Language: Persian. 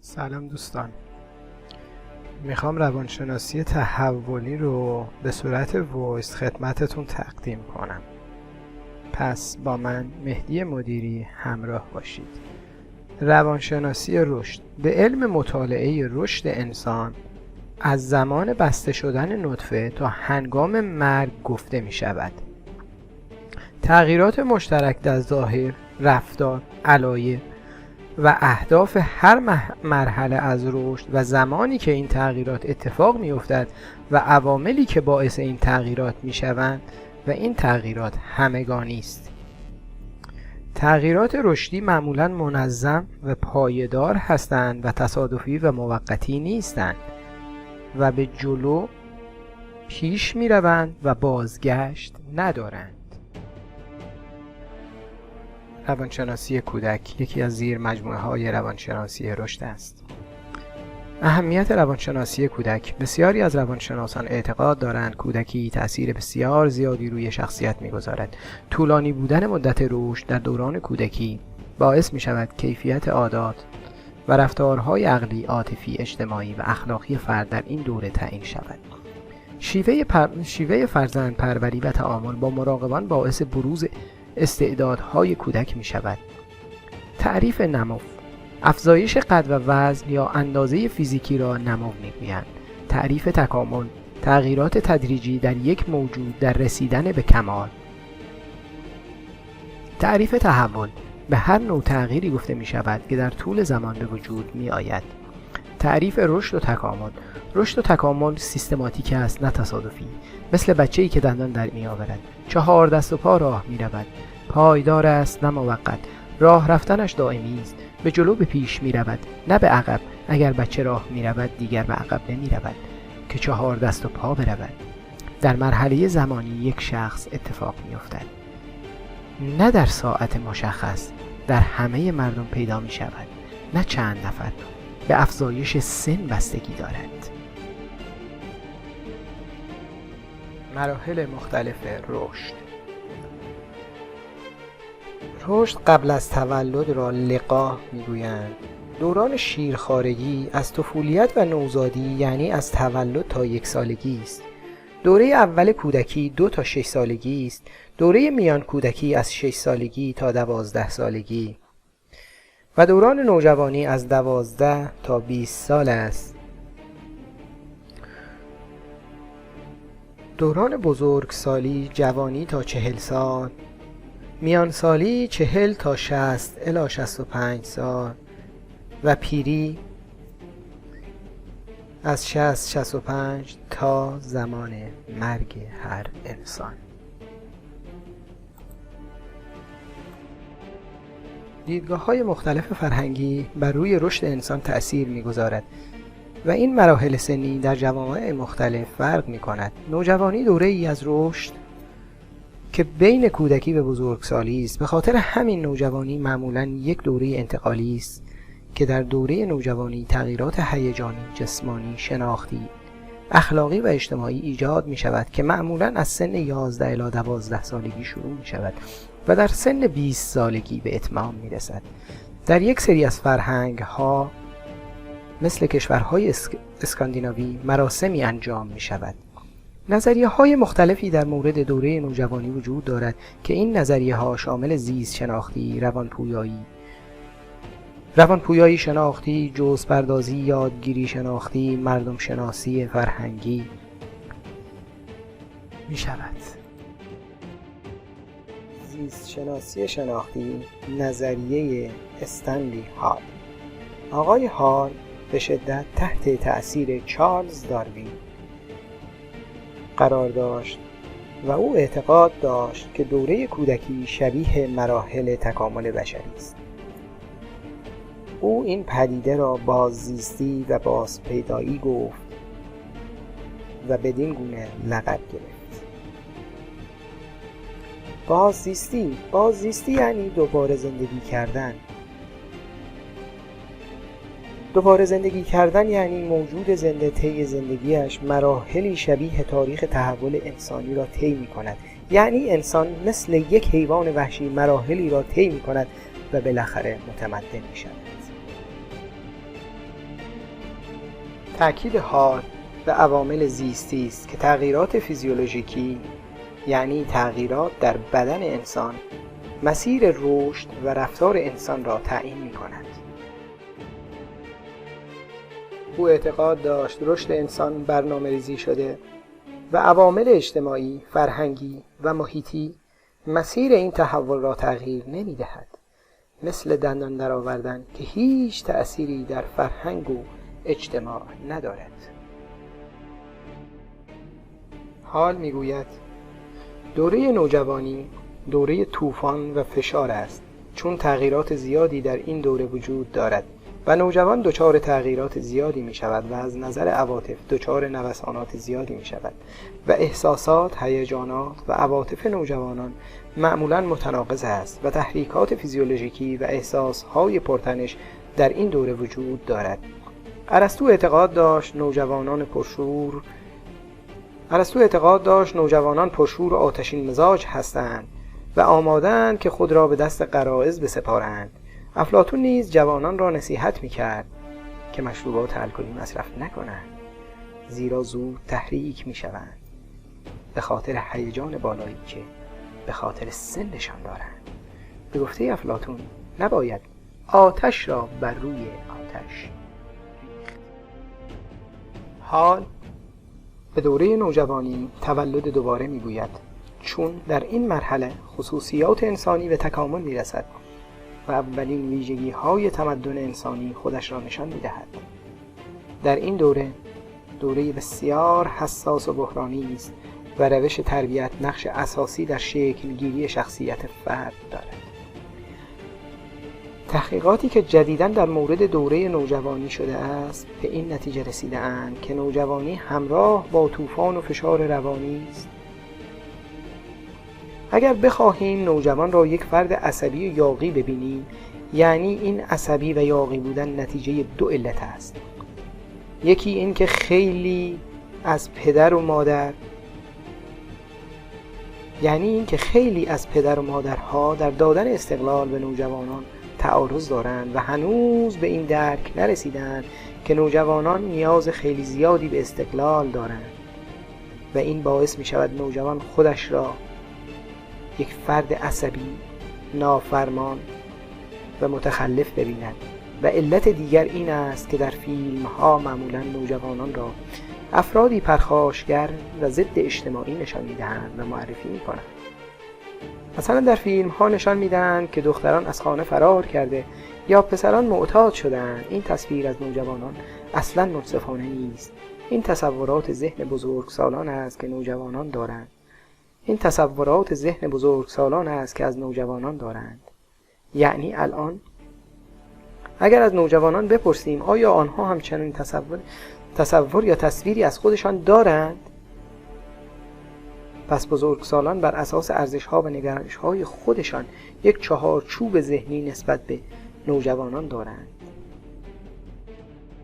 سلام دوستان، میخوام روانشناسی تحولی رو به صورت وایس خدمتتون تقدیم کنم. پس با من مهدی مدیری همراه باشید. روانشناسی رشد به علم مطالعه رشد انسان از زمان بسته شدن نطفه تا هنگام مرگ گفته می شود. تغییرات مشترک در ظاهر، رفتار، علایق و اهداف هر مرحله از رشد و زمانی که این تغییرات اتفاق می‌افتد و عواملی که باعث این تغییرات می‌شوند و این تغییرات همگانی است. تغییرات رشدی معمولاً منظم و پایدار هستند و تصادفی و موقتی نیستند و به جلو پیش می‌روند و بازگشت ندارند. روانشناسی کودک یکی از زیر مجموعه‌های روانشناسی رشد است. اهمیت روانشناسی کودک. بسیاری از روانشناسان اعتقاد دارند کودکی تأثیر بسیار زیادی روی شخصیت می‌گذارد. طولانی بودن مدت رشد در دوران کودکی باعث می‌شود کیفیت عادات و رفتارهای عقلی، عاطفی، اجتماعی و اخلاقی فرد در این دوره تعیین شود. شیوه فرزند پروری و تعامل با مراقبان باعث بروز استعدادهای کودک می شود. تعریف نمو: افزایش قد و وزن یا اندازه فیزیکی را نمو می گویند. تعریف تکامل: تغییرات تدریجی در یک موجود در رسیدن به کمال. تعریف تحول: به هر نوع تغییری گفته می شود که در طول زمان به وجود می آید. تعریف رشد و تکامل: رشد و تکامل سیستماتیک است، نه تصادفی. مثل بچه‌ای که دندان در می آورد. 4 دست و پا راه می رود. پایدار است، نه موقت. راه رفتنش دائمی است. به جلو به پیش می رود، نه به عقب. اگر بچه راه می رود دیگر به عقب نمی رود که 4 دست و پا برود. در مرحله زمانی یک شخص اتفاق می افتد، نه در ساعت مشخص. در همه مردم پیدا می شود، نه چند نفر. به افزایش سن بستگی دارد. مراحل مختلف رشد. رشد قبل از تولد را لقاح میگویند. دوران شیرخوارگی از طفولیت و نوزادی، یعنی از تولد تا 1 سالگی است. دوره اول کودکی 2 تا 6 سالگی است. دوره میان کودکی از 6 سالگی تا 12 سالگی و دوران نوجوانی از 12 تا 20 سال است. دوران بزرگسالی جوانی تا 40 سال، میان سالی 40 تا 60 الی 65 سال و پیری از 65 تا زمان مرگ هر انسان. دیدگاه‌های مختلف فرهنگی بر روی رشد انسان تأثیر می‌گذارد و این مراحل سنی در جوامع مختلف فرق می‌کند. نوجوانی دوره‌ای از رشد که بین کودکی و بزرگسالی است. به خاطر همین نوجوانی معمولاً یک دوره انتقالی است که در دوره نوجوانی تغییرات هیجانی، جسمانی، شناختی، اخلاقی و اجتماعی ایجاد می‌شود که معمولاً از سن 11 الی 12 سالگی شروع می‌شود و در سن 20 سالگی به اتمام می‌رسد. در یک سری از فرهنگ‌ها مثل کشورهای اسکاندیناوی مراسمی انجام می‌شود. نظریه‌های مختلفی در مورد دوره نوجوانی وجود دارد که این نظریه‌ها شامل زیست شناختی، روانپویایی شناختی، جزء پردازی، یادگیری شناختی، مردم شناسی فرهنگی می‌شود. زیست شناسی شناختی، نظریه استنلی هال. آقای هال به شدت تحت تأثیر چارلز داروین قرار داشت و او اعتقاد داشت که دوره کودکی شبیه مراحل تکامل بشری است. او این پدیده را باززیستی و بازپیدایی گفت و بدین گونه لقب گرفت. باززیستی یعنی دوباره زندگی کردن. دوباره زندگی کردن یعنی موجود زنده طی زندگیش مراحلی شبیه تاریخ تحول انسانی را طی می‌کند. یعنی انسان مثل یک حیوان وحشی مراحلی را طی می‌کند و بالاخره متمدن می‌شود. تأکید حال به عوامل زیستی است که تغییرات فیزیولوژیکی، یعنی تغییرات در بدن انسان، مسیر رشد و رفتار انسان را تعیین می‌کند. او اعتقاد داشت رشد انسان برنامه‌ریزی شده و عوامل اجتماعی، فرهنگی و محیطی مسیر این تحول را تغییر نمی‌دهد، مثل دندان درآوردن که هیچ تأثیری در فرهنگ و اجتماع ندارد. حال می‌گوید دوره نوجوانی دوره طوفان و فشار است، چون تغییرات زیادی در این دوره وجود دارد و نوجوان دچار تغییرات زیادی می شود و از نظر عواطف دچار نوسانات زیادی می شود و احساسات، هیجانات و عواطف نوجوانان معمولاً متناقض است و تحریکات فیزیولوژیکی و احساسهای پرتنش در این دوره وجود دارد. ارسطو اعتقاد داشت نوجوانان پرشور و آتشین مزاج هستند و آماده‌اند که خود را به دست غرایز بسپارند. افلاطون نیز جوانان را نصیحت می‌کرد که مشروبات الکلی مصرف نکنند، زیرا زود تحریک می‌شوند به خاطر هیجان بالایی که به خاطر سنشان دارند. به گفته افلاطون نباید آتش را بر روی آتش ریخت. حال به دوره نوجوانی تولد دوباره میگوید، چون در این مرحله خصوصیات انسانی به تکامل میرسد و اولین ویژگی‌های تمدن انسانی خودش را نشان می‌دهد. در این دوره بسیار حساس و بحرانی است و روش تربیت نقش اساسی در شکل‌گیری شخصیت فرد دارد. تحقیقاتی که جدیداً در مورد دوره نوجوانی شده است به این نتیجه رسیده‌اند که نوجوانی همراه با طوفان و فشار روانی است. اگر بخواهیم نوجوان را یک فرد عصبی و یاغی ببینیم، یعنی این عصبی و یاغی بودن نتیجه دو علت است. یکی این که خیلی از پدر و مادرها در دادن استقلال به نوجوانان تعارض دارند و هنوز به این درک نرسیدند که نوجوانان نیاز خیلی زیادی به استقلال دارند و این باعث می شود نوجوان خودش را یک فرد عصبی، نافرمان و متخلف ببیند. و علت دیگر این است که در فیلم ها معمولا نوجوانان را افرادی پرخاشگر و ضد اجتماعی نشان میدهند و معرفی میکنند. مثلا در فیلم ها نشان میدهند که دختران از خانه فرار کرده یا پسران معتاد شدند. این تصویر از نوجوانان اصلا منصفانه نیست. این تصورات ذهن بزرگسالان است که نوجوانان دارند. یعنی الان اگر از نوجوانان بپرسیم آیا آنها همچنین تصور یا تصویری از خودشان دارند، پس بزرگسالان بر اساس ارزش‌ها و نگرش‌های خودشان یک چهارچوب ذهنی نسبت به نوجوانان دارند.